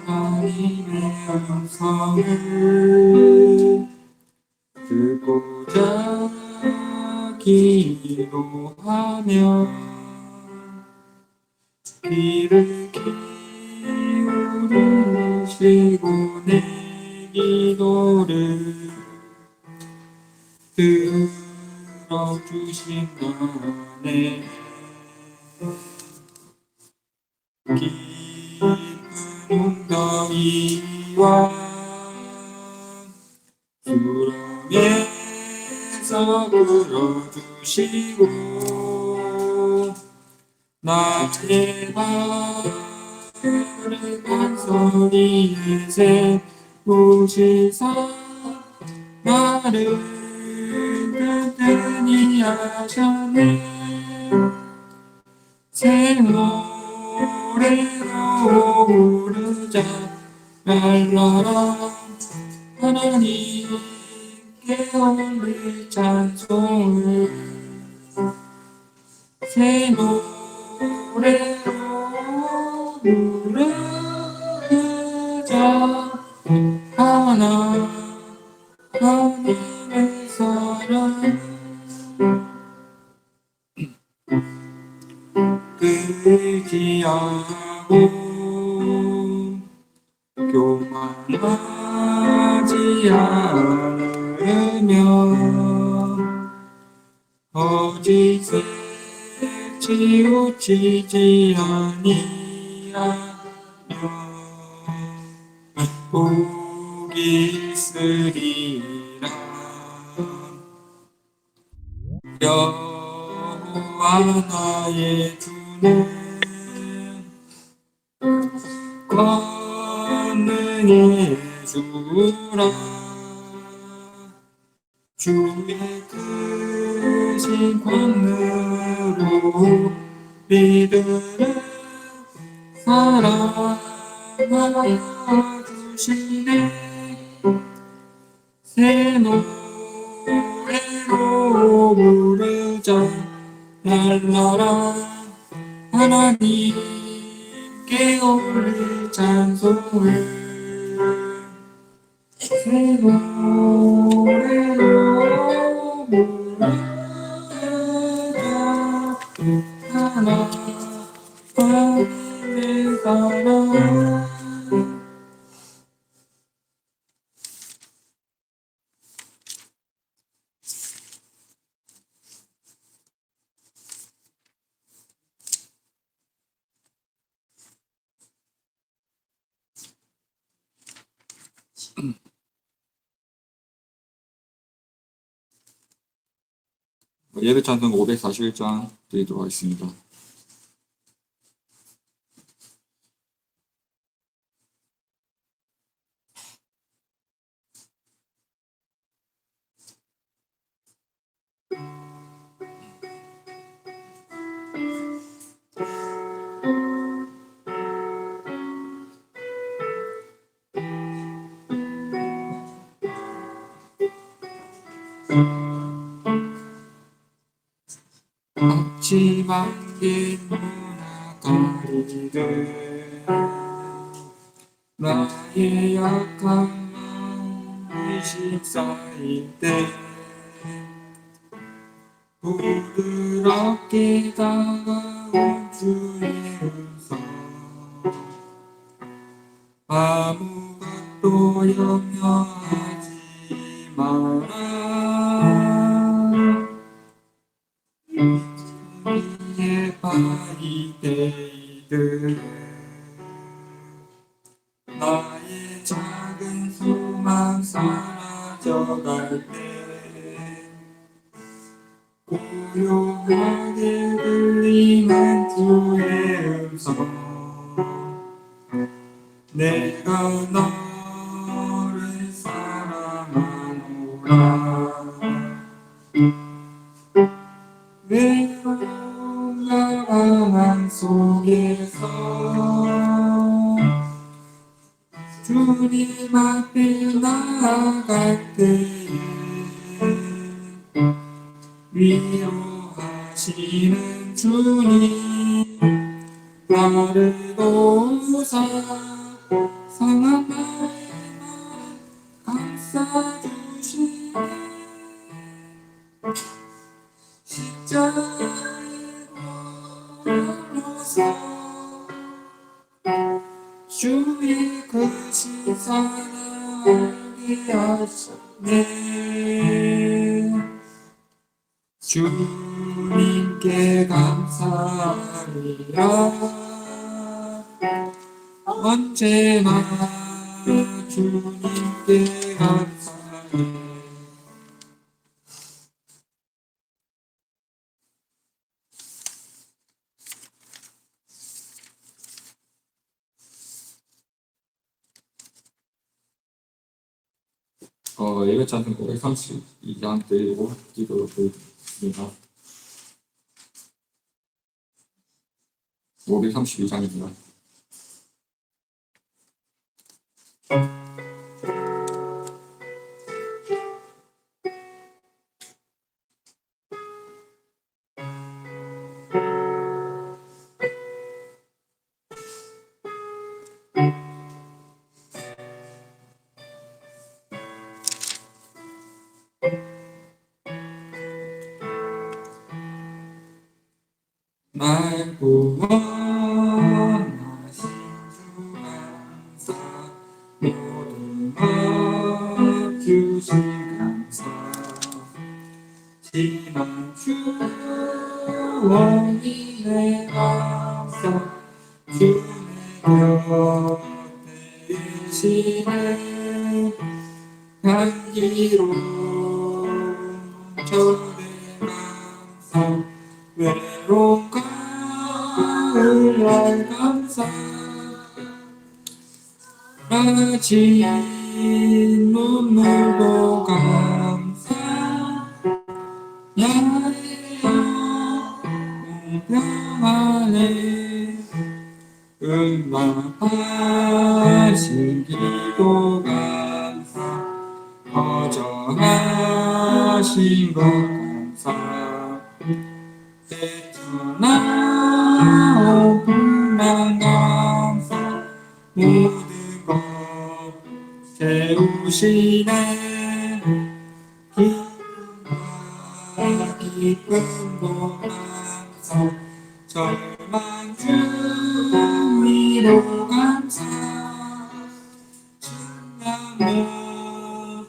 하나님의 음성을 듣고자 기도하며 귀를 기울이시고 내 기도를 들어주신다네. 깊은 웅덩이와 수렁에서 끌어주시고 나의 발을 반석위에 세우시사 나를 든든히 하셨네. 새 노래로 부르자 날라라 하나님께 올릴 찬송을. 새 노래로 부르자 하나님의 사랑. 의지하고 교만하지 않으며 거짓을 치우치지 아니하며 복이 있으리라. 여호와 나의 주는 권능의 주라. 주의 크신 권능으로 믿음을 사랑하여 주시네. 새 노래로 부르자 날라라 하나님께 올릴 찬송을. 새 노래로 부르자 하나님의 사랑. 예배 찬송 541장 드리도록 하겠습니다. 앞치마에 무나가리들 나의 약한 마음이 식사일 때 부드럽게 다가온 주의 음성 아무것도 염려하지 마라. 위에 바위대이들 나의 작은 소망 사라져갈 때 고요하게 들리는 주의 음성 내가 너를 사랑하노라. 외로움과 방황 속에서 주님 앞에 나아갈 때에 위로하시는 주님 나를 도우사 상한 나의 맘 감싸주시네 십자가의 걸로서 주의 크신 사랑 알게 하셨네 주님께 감사하리라 언제나 주님께 감사해 예배 찬송 532장 드리고 기도로 드리겠습니다. 532장입니다. 날 구원하신 주 감사 모든 것 주신 감사 지만 주원이 내 감사 주의 곁에 계시네 향기로운 저의 감사 외로운 가을날 감사 가진 눈물도 감사 야외 평안에 응답하신 기도 감사 거저하신 것 감사 나온 풍랑 감사 모든 것 채우시네 기쁨도 감사 절망 중 위로 감사 충남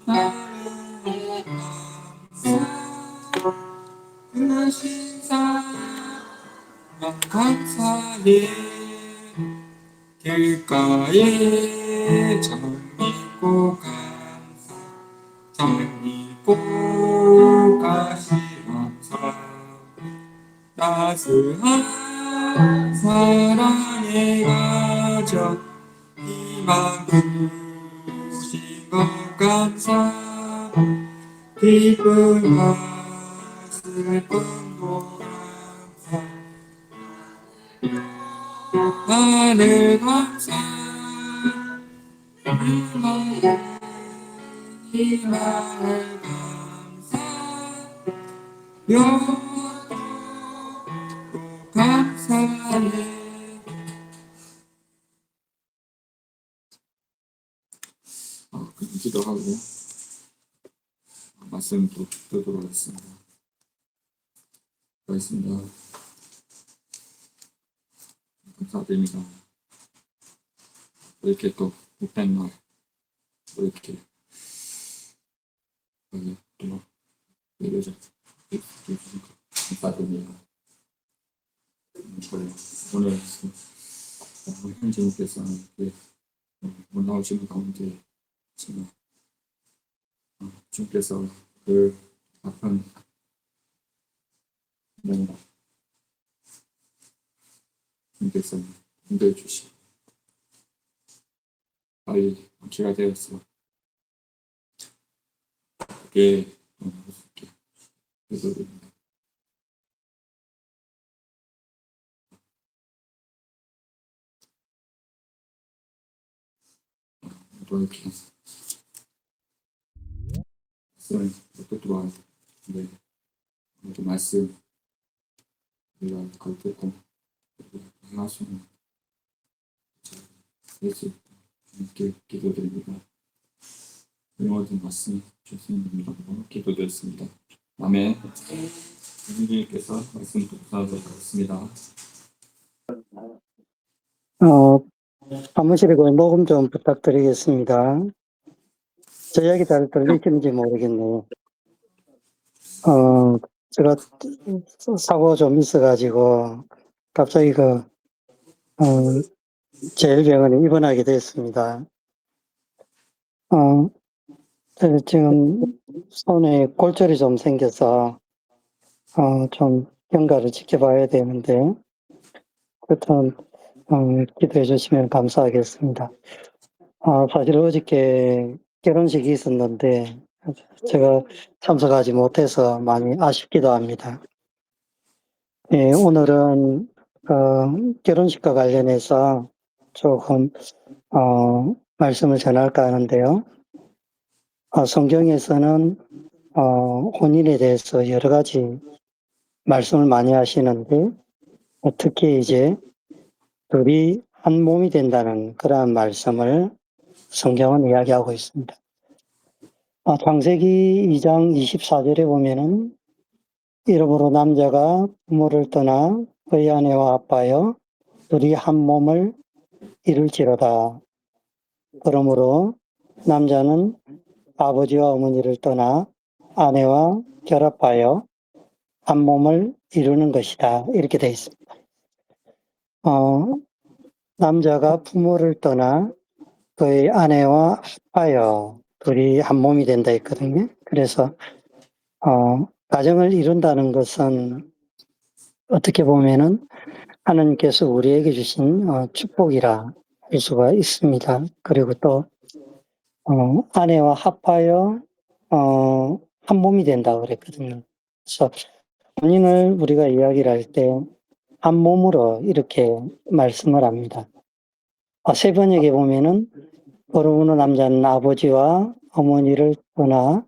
못하는 감사 크신 사랑 감사해 길가에 정 믿고 감사 정 믿고 가시면서 따스한 사랑의 가정 희망 주신 것 감사 기쁨과 슬픔도 감사 나를 감사 희망을 감사 영원토록 감사해 기도하고 말씀 또 듣도록 하겠습니다. 고맙습니다. 감사드립니다. 이렇게 또 못된 날 이렇게 또 예배를 해주시니까 감사드립니다. 오늘 현지님께서는 이렇게 못 나오시는 가운데 지금 주께서 그 아픈 몸 주께서 인도해 주시고 빨리 기가 되어서 그게 우습게 기도드립니다. 또 이렇게 또 들어와요. 네, 이렇게 말씀 우리가 그걸 듣고 행할 수 있는 예수 주님께 기도드립니다. 이 모든 말씀 주시는 이름으로 기도드렸습니다. 아멘. 주님께서 말씀 독서하도록 하겠습니다. 사무실에 그 녹음 좀 부탁드리겠습니다. 제 이야기 잘 들리시는지 모르겠네요. 제가 사고 좀 있어가지고 갑자기 제일병원에 입원하게 됐습니다. 지금 손에 골절이 좀 생겨서 좀 경과를 지켜봐야 되는데 그렇다면 기도해 주시면 감사하겠습니다. 사실 어저께 결혼식이 있었는데 제가 참석하지 못해서 많이 아쉽기도 합니다. 예, 오늘은 결혼식과 관련해서 조금 말씀을 전할까 하는데요. 성경에서는 혼인에 대해서 여러 가지 말씀을 많이 하시는데 특히 이제 둘이 한 몸이 된다는 그러한 말씀을 성경은 이야기하고 있습니다. 창세기 2장 24절에 보면은 이러므로 남자가 부모를 떠나 그의 아내와 아빠여 둘이 한 몸을 이룰지로다. 그러므로 남자는 아버지와 어머니를 떠나 아내와 결합하여 한 몸을 이루는 것이다. 이렇게 되어 있습니다. 남자가 부모를 떠나 그의 아내와 합하여 둘이 한 몸이 된다 했거든요. 그래서 가정을 이룬다는 것은 어떻게 보면은 하나님께서 우리에게 주신 축복이라 할 수가 있습니다. 그리고 또 아내와 합하여 한 몸이 된다 그랬거든요. 그래서 혼인을 우리가 이야기를 할 때 한 몸으로 이렇게 말씀을 합니다. 세 번역에 보면은 그러므로 남자는 아버지와 어머니를 떠나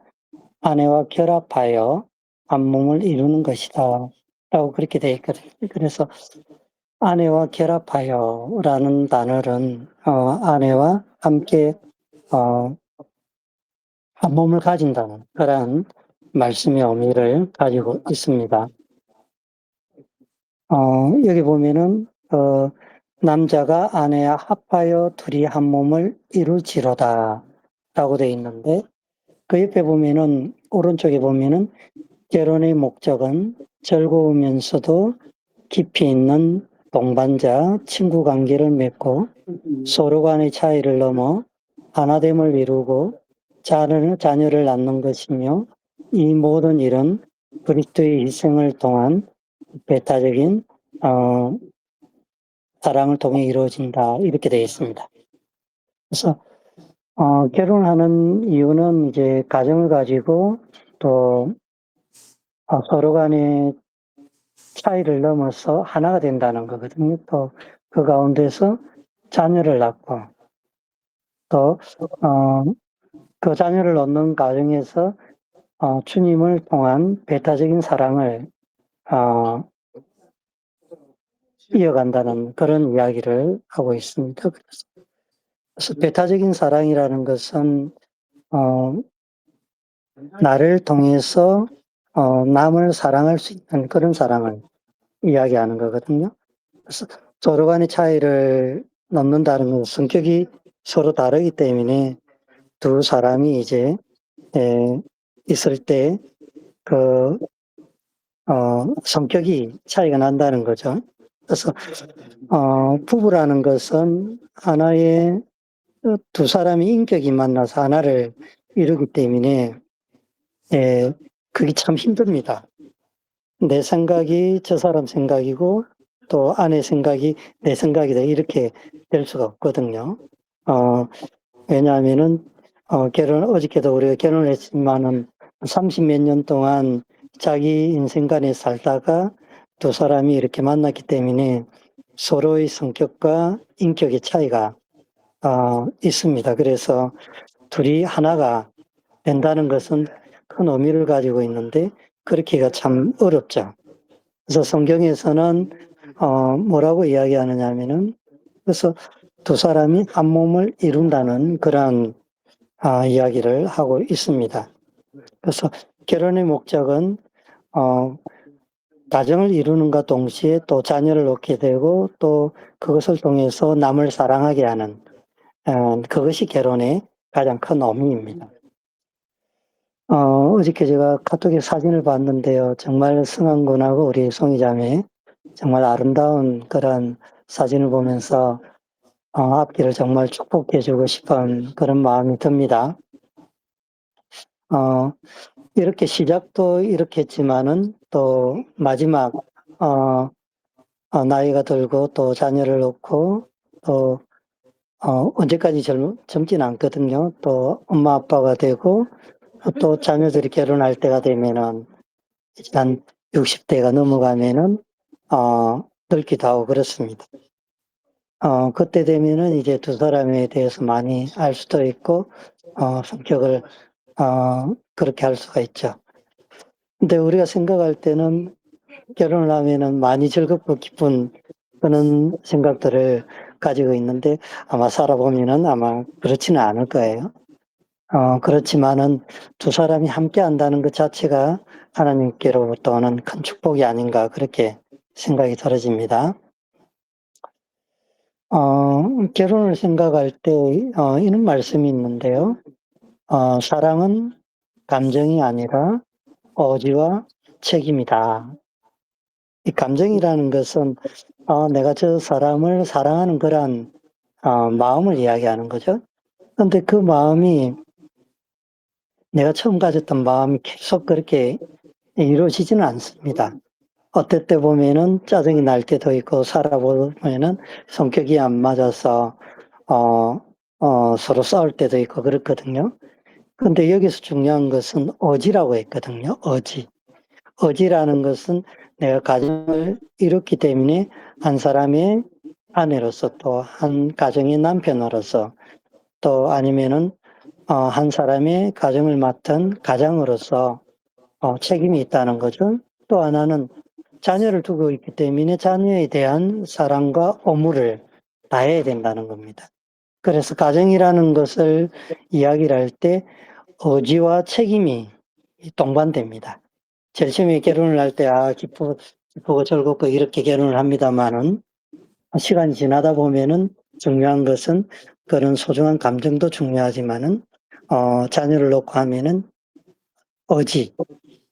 아내와 결합하여 한 몸을 이루는 것이다 라고 그렇게 되어 있거든요. 그래서 아내와 결합하여라는 단어는 아내와 함께 한 몸을 가진다는 그런 말씀의 의미를 가지고 있습니다. 여기 보면은 남자가 아내와 합하여 둘이 한 몸을 이룰지로다 라고 되어 있는데 그 옆에 보면은 오른쪽에 보면은 결혼의 목적은 즐거우면서도 깊이 있는 동반자, 친구 관계를 맺고 서로 간의 차이를 넘어 하나됨을 이루고 자녀를 낳는 것이며 이 모든 일은 그리스도의 희생을 통한 배타적인 사랑을 통해 이루어진다 이렇게 되어 있습니다. 그래서 결혼하는 이유는 이제 가정을 가지고 또 서로 간의 차이를 넘어서 하나가 된다는 거거든요. 또 그 가운데서 자녀를 낳고 또 그 자녀를 얻는 가정에서 주님을 통한 배타적인 사랑을 이어간다는 그런 이야기를 하고 있습니다. 그래서 배타적인 사랑이라는 것은 나를 통해서 남을 사랑할 수 있는 그런 사랑을 이야기하는 거거든요. 그래서 서로 간의 차이를 넘는다는 건 성격이 서로 다르기 때문에 두 사람이 이제 있을 때 그 성격이 차이가 난다는 거죠. 그래서 부부라는 것은 하나의 두 사람의 인격이 만나서 하나를 이루기 때문에 그게 참 힘듭니다. 내 생각이 저 사람 생각이고 또 아내 생각이 내 생각이다 이렇게 될 수가 없거든요. 왜냐하면은 어저께도 우리가 결혼을 했지만은 30몇 년 동안 자기 인생관에 살다가 두 사람이 이렇게 만났기 때문에 서로의 성격과 인격의 차이가 있습니다. 그래서 둘이 하나가 된다는 것은 큰 의미를 가지고 있는데 그렇게가 참 어렵죠. 그래서 성경에서는 뭐라고 이야기하느냐 하면은 그래서 두 사람이 한 몸을 이룬다는 그러한 이야기를 하고 있습니다. 그래서 결혼의 목적은 가정을 이루는가 동시에 또 자녀를 얻게 되고 또 그것을 통해서 남을 사랑하게 하는 그것이 결혼의 가장 큰 의미입니다. 어저께 제가 카톡에 사진을 봤는데요. 정말 승환군하고 우리 송이자매 정말 아름다운 그런 사진을 보면서 앞길을 정말 축복해주고 싶은 그런 마음이 듭니다. 이렇게 시작도 이렇게 했지만은 또 마지막 나이가 들고 또 자녀를 얻고 또 언제까지 젊진 않거든요. 또 엄마 아빠가 되고 또 자녀들이 결혼할 때가 되면은 한 60대가 넘어가면은 늙기도 하고 그렇습니다. 그때 되면은 이제 두 사람에 대해서 많이 알 수도 있고 성격을 그렇게 할 수가 있죠. 근데 우리가 생각할 때는 결혼을 하면은 많이 즐겁고 기쁜 그런 생각들을 가지고 있는데 아마 살아보면은 아마 그렇지는 않을 거예요. 그렇지만은 두 사람이 함께 한다는 것 자체가 하나님께로부터 오는 큰 축복이 아닌가 그렇게 생각이 들어집니다. 결혼을 생각할 때 이런 말씀이 있는데요. 사랑은 감정이 아니라 오지와 책임이다. 이 감정이라는 것은 내가 저 사람을 사랑하는 그런 마음을 이야기하는 거죠. 근데 그 마음이 내가 처음 가졌던 마음이 계속 그렇게 이루어지지는 않습니다. 어떨 때 보면은 짜증이 날 때도 있고 살아보면은 성격이 안 맞아서 서로 싸울 때도 있고 그렇거든요. 근데 여기서 중요한 것은 어지라고 했거든요. 어지. 어지라는 것은 내가 가정을 이뤘기 때문에 한 사람의 아내로서 또 한 가정의 남편으로서 또 아니면은 한 사람의 가정을 맡은 가장으로서 책임이 있다는 거죠. 또 하나는 자녀를 두고 있기 때문에 자녀에 대한 사랑과 의무를 다해야 된다는 겁니다. 그래서 가정이라는 것을 이야기를 할 때 의지와 책임이 동반됩니다. 제일 처음에 결혼을 할 때 기쁘고 즐겁고 이렇게 결혼을 합니다마는 시간이 지나다 보면은 중요한 것은 그런 소중한 감정도 중요하지만은 자녀를 놓고 하면은 의지,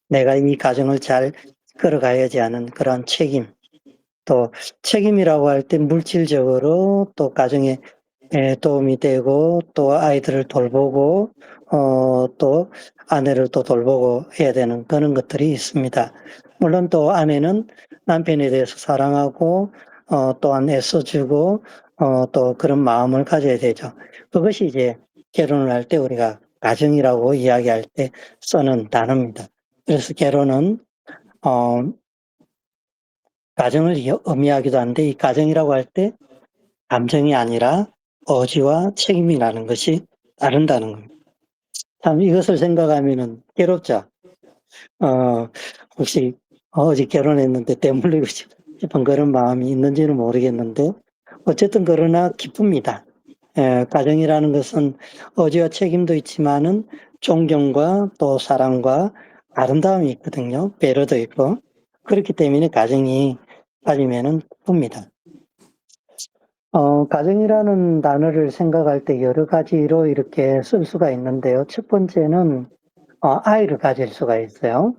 내가 이 가정을 잘 끌어가야지 하는 그런 책임, 또 책임이라고 할 때 물질적으로 또 가정에 도움이 되고 또 아이들을 돌보고 또 아내를 또 돌보고 해야 되는 그런 것들이 있습니다. 물론 또 아내는 남편에 대해서 사랑하고 또한 애써주고 또 그런 마음을 가져야 되죠. 그것이 이제 결혼을 할 때 우리가 가정이라고 이야기할 때 쓰는 단어입니다. 그래서 결혼은 가정을 의미하기도 한데 이 가정이라고 할 때 감정이 아니라 의지와 책임이라는 것이 따른다는 겁니다. 참 이것을 생각하면은 괴롭죠. 어 혹시 어제 결혼했는데 때물리고 싶은 그런 마음이 있는지는 모르겠는데 어쨌든 그러나 기쁩니다. 가정이라는 것은 의지와 책임도 있지만은 존경과 또 사랑과 아름다움이 있거든요. 배려도 있고. 그렇기 때문에 가정이 빠지면은 기쁩니다. 가정이라는 단어를 생각할 때 여러 가지로 이렇게 쓸 수가 있는데요. 첫 번째는 아이를 가질 수가 있어요.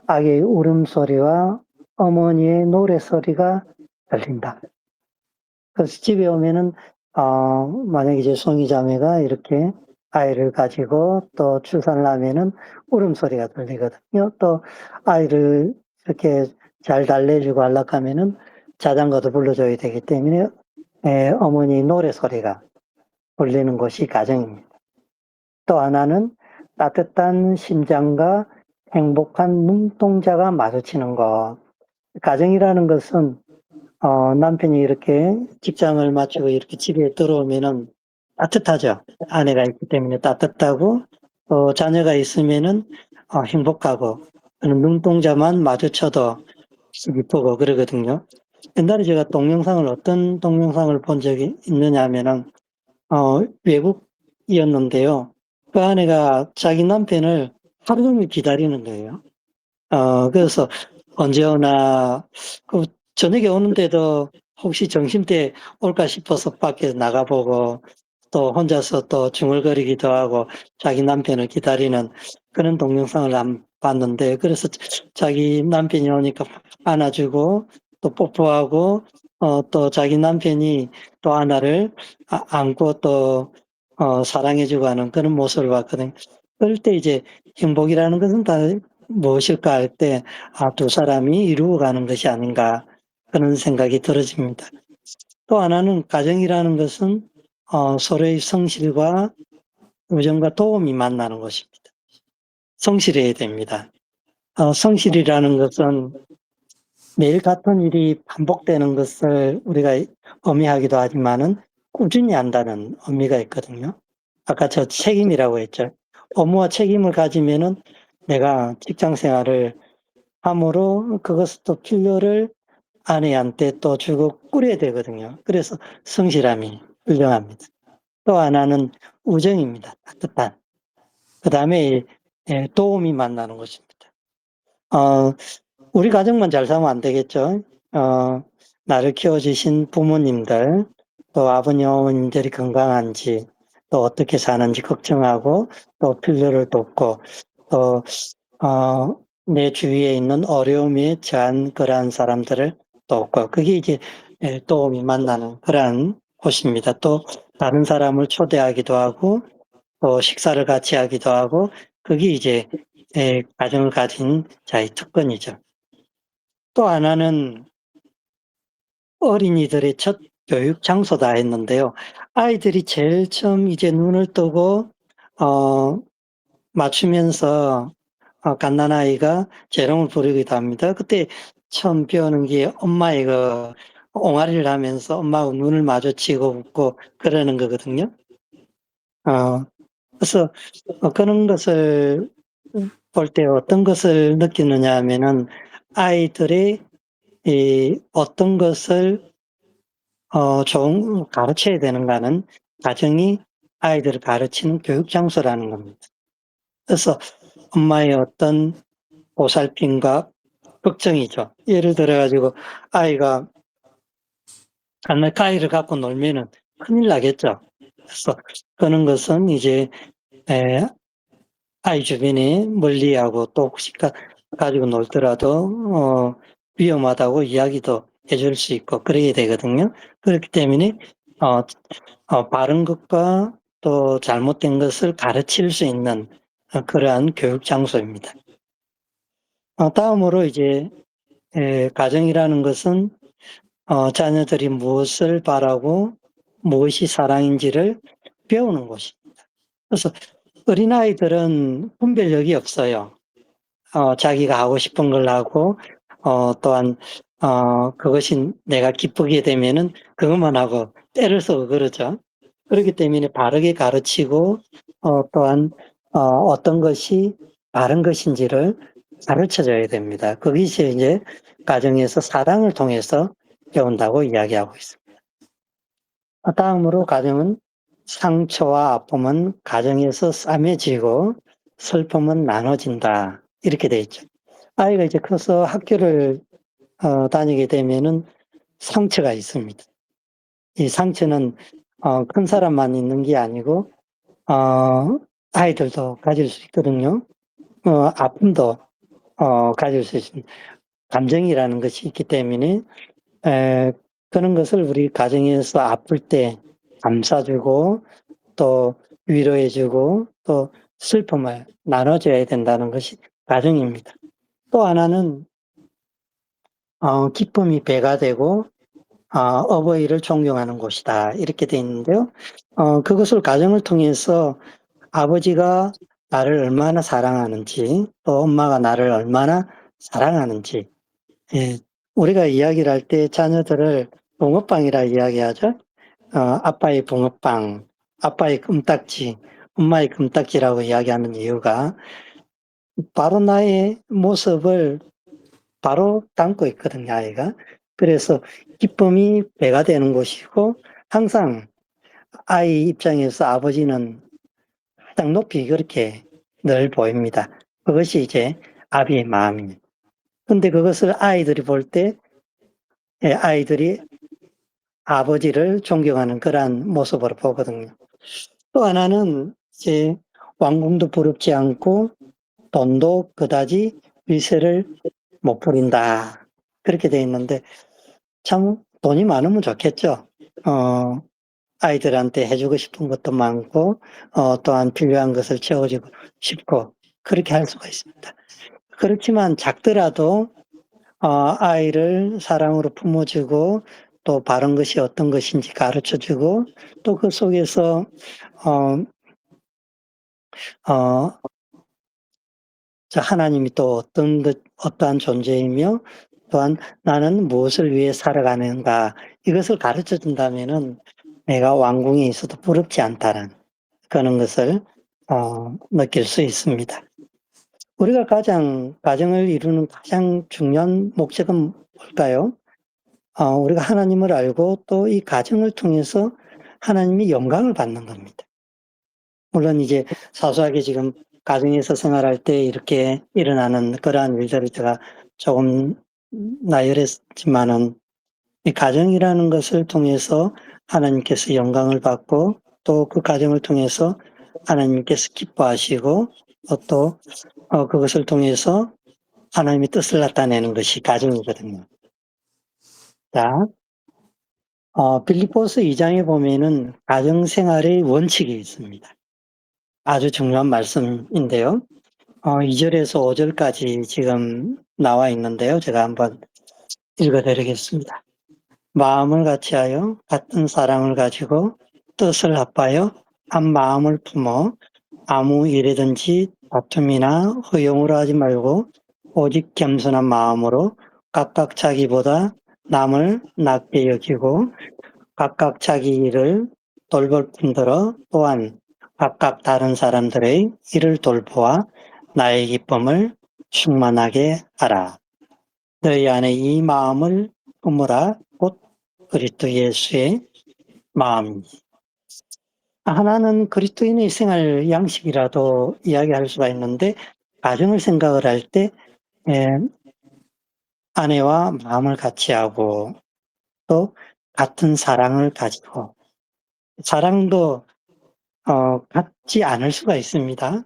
아기의 울음소리와 어머니의 노래소리가 들린다. 그래서 집에 오면은 만약에 이제 송이 자매가 이렇게 아이를 가지고 또 출산을 하면은 울음소리가 들리거든요. 또 아이를 이렇게 잘 달래주고 안락하면은 자장가도 불러줘야 되기 때문에 어머니 노래소리가 울리는 곳이 가정입니다. 또 하나는 따뜻한 심장과 행복한 눈동자가 마주치는 것. 가정이라는 것은 남편이 이렇게 직장을 마치고 이렇게 집에 들어오면은 따뜻하죠. 아내가 있기 때문에 따뜻하고, 자녀가 있으면은, 행복하고, 눈동자만 마주쳐도 기쁘고 그러거든요. 옛날에 제가 어떤 동영상을 본 적이 있느냐 하면은, 외국이었는데요. 그 아내가 자기 남편을 하루 종일 기다리는 거예요. 그래서 언제 오나, 그 저녁에 오는데도 혹시 점심때 올까 싶어서 밖에 나가보고 또 혼자서 또 중얼거리기도 하고 자기 남편을 기다리는 그런 동영상을 봤는데, 그래서 자기 남편이 오니까 안아주고 또 뽀뽀하고, 또 자기 남편이 또 하나를 안고 또 사랑해주고 하는 그런 모습을 봤거든요. 그럴 때 이제 행복이라는 것은 다 무엇일까 할 때, 두 사람이 이루어 가는 것이 아닌가, 그런 생각이 들어집니다. 또 하나는 가정이라는 것은, 서로의 성실과 우정과 도움이 만나는 것입니다. 성실해야 됩니다. 성실이라는 것은 매일 같은 일이 반복되는 것을 우리가 의미하기도 하지만은 꾸준히 한다는 의미가 있거든요. 아까 저 책임이라고 했죠. 업무와 책임을 가지면은 내가 직장 생활을 함으로 그것을 또 필요를 아내한테 또 주고 꾸려야 되거든요. 그래서 성실함이 훌륭합니다. 또 하나는 우정입니다. 따뜻한. 그다음에 도움이 만나는 것입니다. 어 우리 가정만 잘 살면 안 되겠죠. 나를 키워주신 부모님들, 또 아버님, 어머님들이 건강한지, 또 어떻게 사는지 걱정하고, 또 필요를 돕고, 또 내 주위에 있는 어려움에 처한 그러한 사람들을 돕고, 그게 이제 도움이 만나는 그러한 곳입니다. 또 다른 사람을 초대하기도 하고, 또 식사를 같이 하기도 하고, 그게 이제 가정을 가진 자의 특권이죠. 또 하나는 어린이들의 첫 교육 장소다 했는데요. 아이들이 제일 처음 이제 눈을 뜨고 맞추면서 갓난아이가 재롱을 부리기도 합니다. 그때 처음 배우는 게 엄마의 그 옹알이를 하면서 엄마하고 눈을 마주치고 웃고 그러는 거거든요. 그래서 그런 것을 볼 때 어떤 것을 느끼느냐 하면은 아이들이 어떤 것을 가르쳐야 되는가는 가정이 아이들을 가르치는 교육 장소라는 겁니다. 그래서 엄마의 어떤 보살핌과 걱정이죠. 예를 들어 가지고 아이가 가위를 갖고 놀면은 큰일 나겠죠. 그래서 그런 것은 이제 에 아이 주변에 멀리하고 또 혹시 가지고 놀더라도 위험하다고 이야기도 해줄 수 있고 그래야 되거든요. 그렇기 때문에 어 바른 것과 또 잘못된 것을 가르칠 수 있는 그러한 교육 장소입니다. 다음으로 이제 가정이라는 것은 자녀들이 무엇을 바라고 무엇이 사랑인지를 배우는 곳입니다. 그래서 어린아이들은 분별력이 없어요. 자기가 하고 싶은 걸 하고 또한 그것이 내가 기쁘게 되면은 그것만 하고 때를 쓰고 그러죠. 그렇기 때문에 바르게 가르치고 또한 어떤 것이 바른 것인지를 가르쳐 줘야 됩니다. 그것이 이제 가정에서 사랑을 통해서 배운다고 이야기하고 있습니다. 다음으로 가정은 상처와 아픔은 가정에서 싸매지고 슬픔은 나눠진다. 이렇게 돼 있죠. 아이가 이제 커서 학교를 다니게 되면은 상처가 있습니다. 이 상처는 큰 사람만 있는 게 아니고 아이들도 가질 수 있거든요. 아픔도 가질 수 있습니다. 감정이라는 것이 있기 때문에 에 그런 것을 우리 가정에서 아플 때 감싸주고 또 위로해 주고 또 슬픔을 나눠 줘야 된다는 것이 가정입니다. 또 하나는 기쁨이 배가 되고 어버이를 존경하는 곳이다. 이렇게 돼 있는데요. 그것을 가정을 통해서 아버지가 나를 얼마나 사랑하는지 또 엄마가 나를 얼마나 사랑하는지, 예, 우리가 이야기를 할 때 자녀들을 붕어빵이라 이야기하죠. 아빠의 붕어빵, 아빠의 금딱지, 엄마의 금딱지라고 이야기하는 이유가 바로 나의 모습을 바로 담고 있거든요, 아이가. 그래서 기쁨이 배가 되는 곳이고 항상 아이 입장에서 아버지는 가장 높이 그렇게 늘 보입니다. 그것이 이제 아비의 마음입니다. 근데 그것을 아이들이 볼 때 아이들이 아버지를 존경하는 그러한 모습으로 보거든요. 또 하나는 이제 왕궁도 부럽지 않고 돈도 그다지 위세를 못 부린다. 그렇게 돼 있는데 참 돈이 많으면 좋겠죠. 아이들한테 해주고 싶은 것도 많고 또한 필요한 것을 채워주고 싶고 그렇게 할 수가 있습니다. 그렇지만 작더라도 아이를 사랑으로 품어주고 또 바른 것이 어떤 것인지 가르쳐주고 또 그 속에서 어, 어, 하나님이 또 어떠한 존재이며 또한 나는 무엇을 위해 살아가는가 이것을 가르쳐 준다면은 내가 왕궁에 있어도 부럽지 않다는 그런 것을 느낄 수 있습니다. 우리가 가정을 이루는 가장 중요한 목적은 뭘까요? 우리가 하나님을 알고 또 이 가정을 통해서 하나님이 영광을 받는 겁니다. 물론 이제 사소하게 지금 가정에서 생활할 때 이렇게 일어나는 그러한 일들을 제가 조금 나열했지만은 이 가정이라는 것을 통해서 하나님께서 영광을 받고 또 그 가정을 통해서 하나님께서 기뻐하시고 또 그것을 통해서 하나님의 뜻을 나타내는 것이 가정이거든요. 자, 빌립보서 2장에 보면은 가정 생활의 원칙이 있습니다. 아주 중요한 말씀인데요. 2절에서 5절까지 지금 나와 있는데요. 제가 한번 읽어 드리겠습니다. 마음을 같이하여 같은 사랑을 가지고 뜻을 합하여 한 마음을 품어 아무 일이든지 다툼이나 허용으로 하지 말고 오직 겸손한 마음으로 각각 자기보다 남을 낮게 여기고 각각 자기 일을 돌볼 뿐더러 또한 각각 다른 사람들의 일을 돌보아 나의 기쁨을 충만하게 하라. 너희 안에 이 마음을 품으라. 곧 그리스도 예수의 마음입니다. 하나는 그리스도인의 생활 양식이라도 이야기할 수가 있는데 가정을 생각을 할 때 아내와 마음을 같이 하고 또 같은 사랑을 가지고 사랑도 같지 않을 수가 있습니다.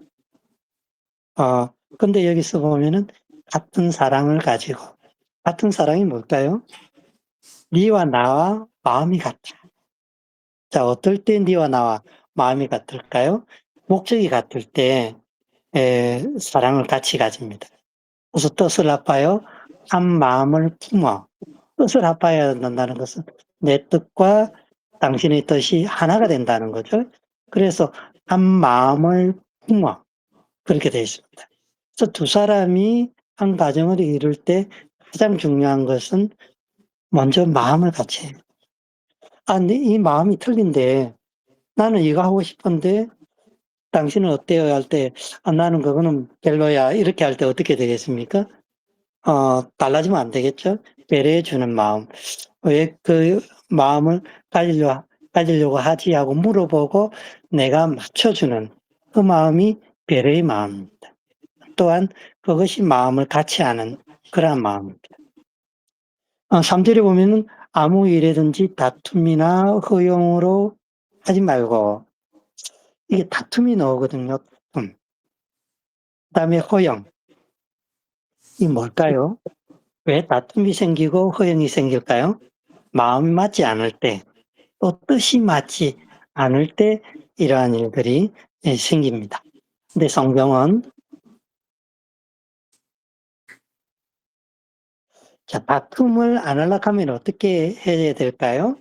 근데 여기서 보면은 같은 사랑을 가지고 같은 사랑이 뭘까요? 네와 나와 마음이 같아. 자, 어떨 때 네와 나와 마음이 같을까요? 목적이 같을 때 사랑을 같이 가집니다. 그래서 뜻을 합하여 한 마음을 품어. 뜻을 합하여야 된다는 것은 내 뜻과 당신의 뜻이 하나가 된다는 거죠. 그래서 한 마음을 품어. 그렇게 되어 있습니다. 그래서 두 사람이 한 가정을 이룰 때 가장 중요한 것은 먼저 마음을 같이 해요. 근데 이 마음이 틀린데 나는 이거 하고 싶은데 당신은 어때요? 할 때, 나는 그거는 별로야. 이렇게 할 때 어떻게 되겠습니까? 달라지면 안 되겠죠? 배려해 주는 마음. 왜 그 마음을 가지려고 하지 하고 물어보고 내가 맞춰주는 그 마음이 배려의 마음입니다. 또한 그것이 마음을 같이 하는 그러한 마음입니다. 3절에 보면은 아무 일에든지 다툼이나 허용으로 하지 말고 이게 다툼이 나오거든요. 다툼. 그다음에 허용. 이 뭘까요? 왜 다툼이 생기고 허용이 생길까요? 마음이 맞지 않을 때, 또 뜻이 맞지 않을 때 이러한 일들이 생깁니다. 근데 성경은 다툼을 안 하려고 하면 어떻게 해야 될까요?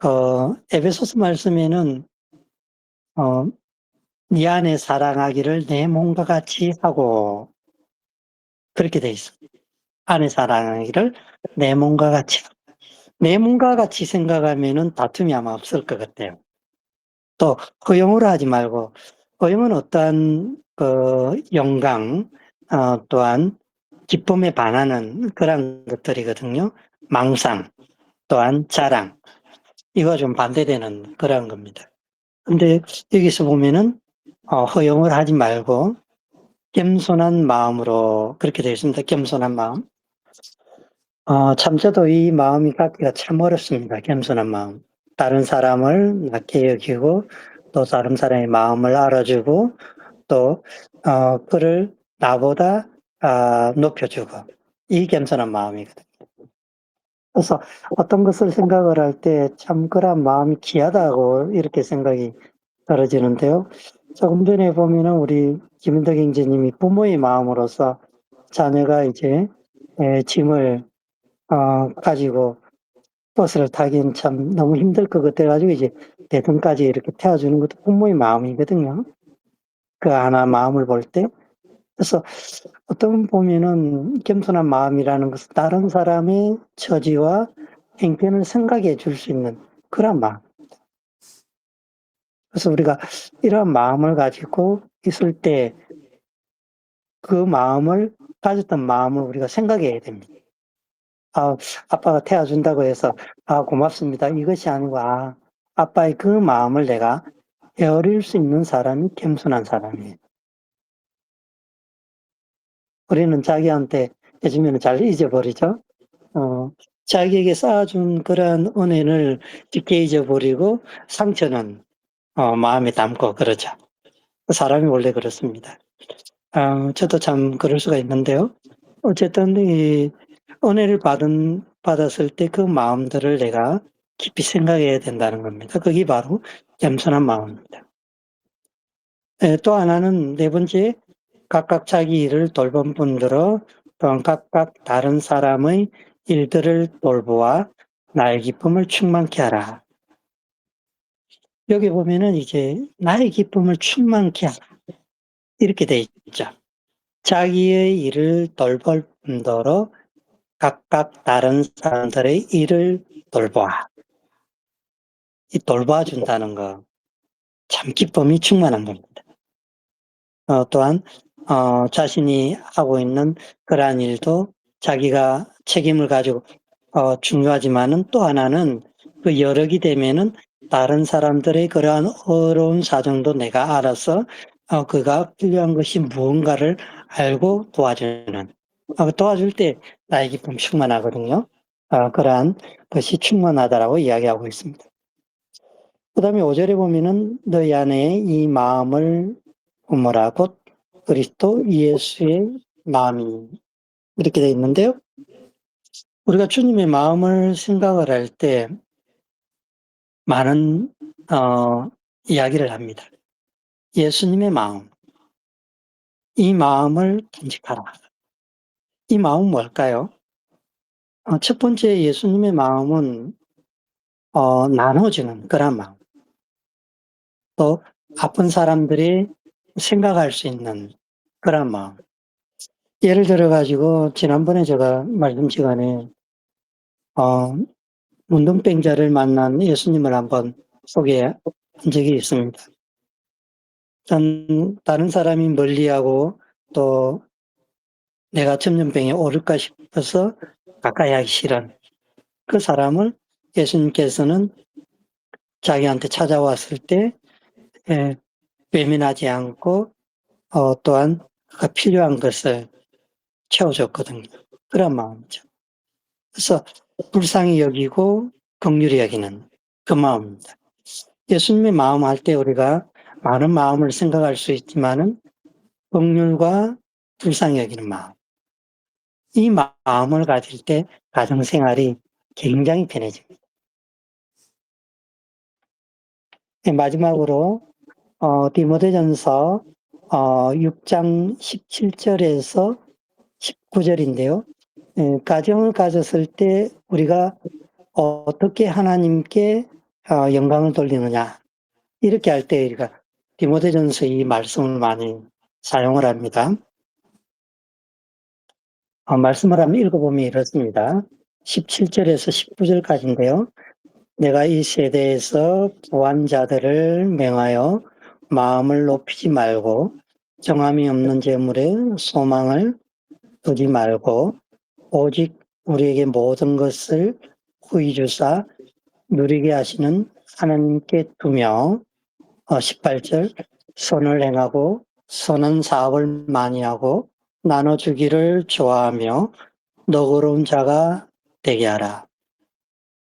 어, 에베소서 말씀에는 네 안에 사랑하기를 내 몸과 같이 하고 그렇게 돼 있습니다. 안에 사랑하기를 내 몸과 같이 하고. 내 몸과 같이 생각하면은 다툼이 아마 없을 것 같아요. 또 허용으로 하지 말고 허용은 어떠한 영광 또한 기쁨에 반하는 그런 것들이거든요. 망상 또한 자랑 이거 좀 반대되는 그런 겁니다. 근데 여기서 보면은 허용을 하지 말고 겸손한 마음으로 그렇게 되어 있습니다. 겸손한 마음. 참 저도 이 마음이 갖기가 참 어렵습니다. 겸손한 마음. 다른 사람을 낮게 여기고 또 다른 사람의 마음을 알아주고 또 그를 나보다 높여주고 이 겸손한 마음이거든요. 그래서 어떤 것을 생각을 할 때 참 그런 마음이 귀하다고 이렇게 생각이 떨어지는데요. 조금 전에 보면은 우리 김은덕 형제님이 부모의 마음으로서 자녀가 이제 짐을 가지고 버스를 타기는 참 너무 힘들 것 같아 가지고 이제 대등까지 이렇게 태워주는 것도 부모의 마음이거든요. 그 하나 마음을 볼 때. 그래서 어떤 분 보면은 겸손한 마음이라는 것은 다른 사람의 처지와 행편을 생각해 줄 수 있는 그런 마음. 그래서 우리가 이러한 마음을 가지고 있을 때 그 마음을 가졌던 마음을 우리가 생각해야 됩니다. 아빠가 태워준다고 해서 고맙습니다. 이것이 아니고 아빠의 그 마음을 내가 에어릴 수 있는 사람이 겸손한 사람이에요. 우리는 자기한테 해주면 잘 잊어버리죠. 어, 자기에게 쌓아준 그런 은혜를 쉽게 잊어버리고 상처는 마음에 담고 그러죠. 사람이 원래 그렇습니다. 저도 참 그럴 수가 있는데요. 어쨌든 이 은혜를 받았을 때 그 마음들을 내가 깊이 생각해야 된다는 겁니다. 그게 바로 겸손한 마음입니다. 또 하나는 네 번째, 각각 자기 일을 돌본 분들어 또한 각각 다른 사람의 일들을 돌보아 나의 기쁨을 충만케 하라. 여기 보면은 이제 나의 기쁨을 충만케 하라. 이렇게 돼 있죠. 자기의 일을 돌볼 뿐더러 각각 다른 사람들의 일을 돌보아. 이 돌봐준다는 거, 참 기쁨이 충만한 겁니다. 또한, 자신이 하고 있는 그러한 일도 자기가 책임을 가지고, 중요하지만은 또 하나는 그 여력이 되면은 다른 사람들의 그러한 어려운 사정도 내가 알아서, 그가 필요한 것이 무언가를 알고 도와주는, 도와줄 때 나의 기쁨 충만하거든요. 그러한 것이 충만하다라고 이야기하고 있습니다. 그 다음에 5절에 보면은 너희 안에 이 마음을 품으라 곧 그리스도 예수의 마음이 이렇게 되어 있는데요. 우리가 주님의 마음을 생각을 할 때 많은 이야기를 합니다. 예수님의 마음, 이 마음을 간직하라. 이 마음은 뭘까요? 첫 번째 예수님의 마음은 나눠주는 그런 마음. 또 아픈 사람들이 생각할 수 있는 그런 마음. 예를 들어 가지고 지난번에 제가 말씀 시간에 문둥병자를 만난 예수님을 한번 소개한 적이 있습니다. 다른 사람이 멀리하고 또 내가 전염병에 오를까 싶어서 가까이 하기 싫은 그 사람을 예수님께서는 자기한테 찾아왔을 때 외면하지 않고 또한 그가 필요한 것을 채워줬거든요. 그런 마음이죠. 그래서 불쌍히 여기고 긍휼히 여기는 그 마음입니다. 예수님의 마음 할 때 우리가 많은 마음을 생각할 수 있지만은 긍휼과 불쌍히 여기는 마음. 이 마음을 가질 때 가정 생활이 굉장히 편해집니다. 마지막으로 디모데전서 6장 17절에서 19절인데요. 가정을 가졌을 때 우리가 어떻게 하나님께 영광을 돌리느냐 이렇게 할 때 우리가 디모데전서 이 말씀을 많이 사용을 합니다. 말씀을 한번 읽어보면 이렇습니다. 17절에서 19절까지인데요. 내가 이 세대에서 부한 자들을 맹하여 마음을 높이지 말고 정함이 없는 재물에 소망을 두지 말고 오직 우리에게 모든 것을 후히 주사 누리게 하시는 하나님께 두며 18절 선을 행하고 선한 사업을 많이 하고 나눠주기를 좋아하며 너그러운 자가 되게 하라.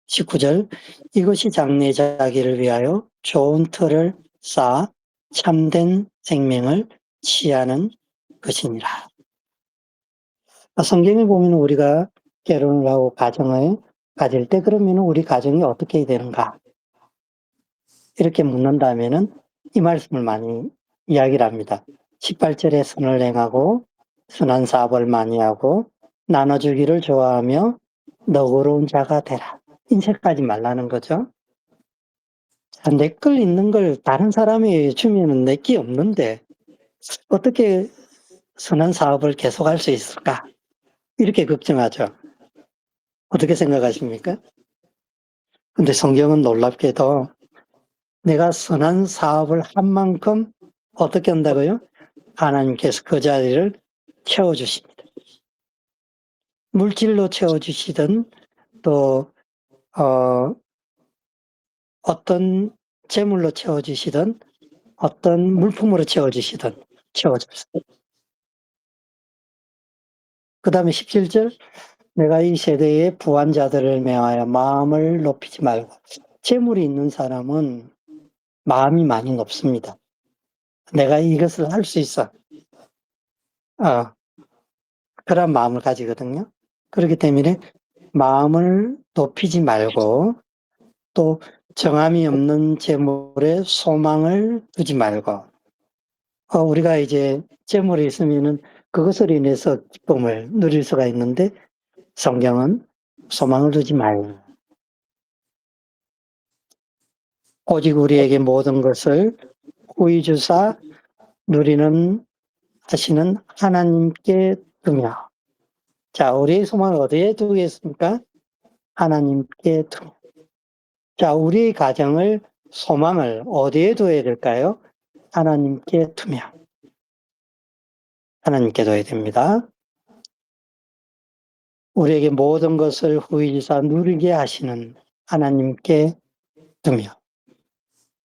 19절 이것이 장래자기를 위하여 좋은 틀을 쌓아 참된 생명을 취하는 것이니라. 성경에 보면 우리가 결혼을 하고 가정을 가질 때 그러면 우리 가정이 어떻게 되는가? 이렇게 묻는다면은 이 말씀을 많이 이야기를 합니다. 18절에 선을 행하고 선한 사업을 많이 하고 나눠주기를 좋아하며 너그러운 자가 되라. 인색하지 말라는 거죠. 내 걸 있는 걸 다른 사람이 주면은 내 게 없는데 어떻게 선한 사업을 계속할 수 있을까? 이렇게 걱정하죠. 어떻게 생각하십니까? 근데 성경은 놀랍게도 내가 선한 사업을 한 만큼 어떻게 한다고요? 하나님께서 그 자리를 채워주십니다. 물질로 채워주시든 또 어떤 재물로 채워주시든 어떤 물품으로 채워주시든 채워줍니다. 그 다음에 17절 내가 이 세대의 부한 자들을 명하여 마음을 높이지 말고 재물이 있는 사람은 마음이 많이 높습니다. 내가 이것을 할 수 있어. 그런 마음을 가지거든요. 그렇기 때문에 마음을 높이지 말고 또 정함이 없는 재물에 소망을 두지 말고 우리가 이제 재물이 있으면은 그것으로 인해서 기쁨을 누릴 수가 있는데 성경은 소망을 두지 말고 오직 우리에게 모든 것을 후히 주사 누리는 하시는 하나님께 두며 자 우리의 소망을 어디에 두겠습니까? 하나님께 두며 자 우리의 가정을 소망을 어디에 둬야 될까요? 하나님께 두며 하나님께 둬야 됩니다. 우리에게 모든 것을 후히 주사 누리게 하시는 하나님께 두며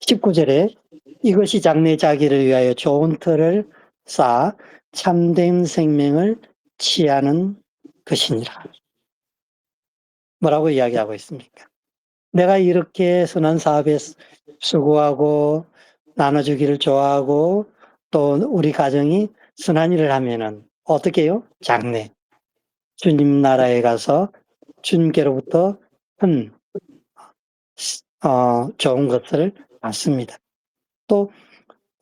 19절에 이것이 장래자기를 위하여 좋은 틀을 쌓아 참된 생명을 취하는 것이니라. 뭐라고 이야기하고 있습니까? 내가 이렇게 선한 사업에 수고하고 나눠주기를 좋아하고 또 우리 가정이 선한 일을 하면은 어떻게 해요? 장래. 주님 나라에 가서 주님께로부터 큰 좋은 것을 받습니다. 또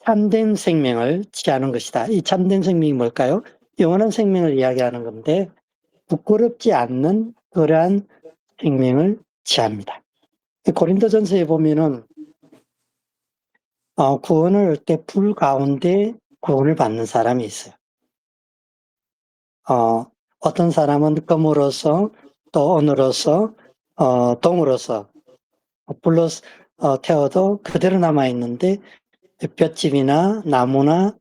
참된 생명을 취하는 것이다. 이 참된 생명이 뭘까요? 영원한 생명을 이야기하는 건데 부끄럽지 않는 그러한 생명을 취합니다. 고린도전서에 보면은 구원을 할 때 불 가운데 구원을 받는 사람이 있어요. 어떤 사람은 금으로서 또 은으로서 동으로서 불로 태워도 그대로 남아 있는데 볏짚이나 나무나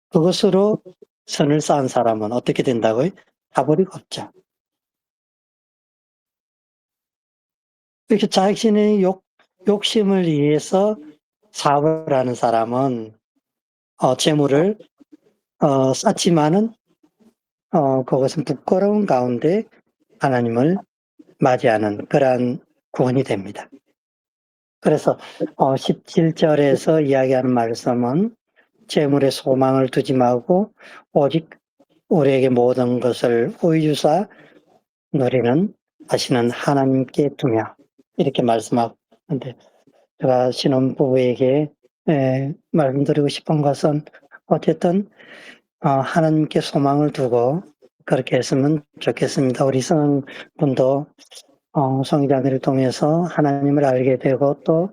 그것으로 선을 쌓은 사람은 어떻게 된다고요? 가버리고 없죠. 이렇게 자신의 욕심을 위해서 사업을 하는 사람은 재물을 쌓지만은 그것은 부끄러운 가운데 하나님을 맞이하는 그러한 구원이 됩니다. 그래서 17절에서 이야기하는 말씀은 재물에 소망을 두지 말고 오직 우리에게 모든 것을 후히 주사 누리는 하시는 하나님께 두며 이렇게 말씀하는데 제가 신혼부부에게 말씀드리고 싶은 것은 어쨌든 하나님께 소망을 두고 그렇게 했으면 좋겠습니다. 우리 성분도 성자들을 통해서 하나님을 알게 되고 또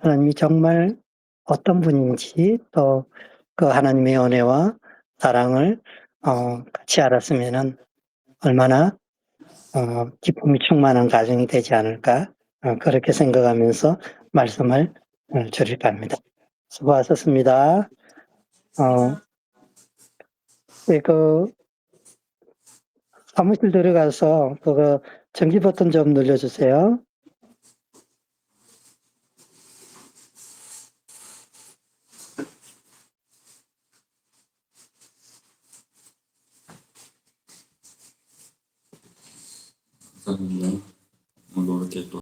하나님이 정말 어떤 분인지 또 그 하나님의 은혜와 사랑을 같이 알았으면은 얼마나 기쁨이 충만한 가정이 되지 않을까 그렇게 생각하면서 말씀을 드릴까 합니다. 수고하셨습니다. 네, 사무실 들어가서 그거 전기 버튼 좀 눌러주세요. 감사합니다. 오늘 이렇게 또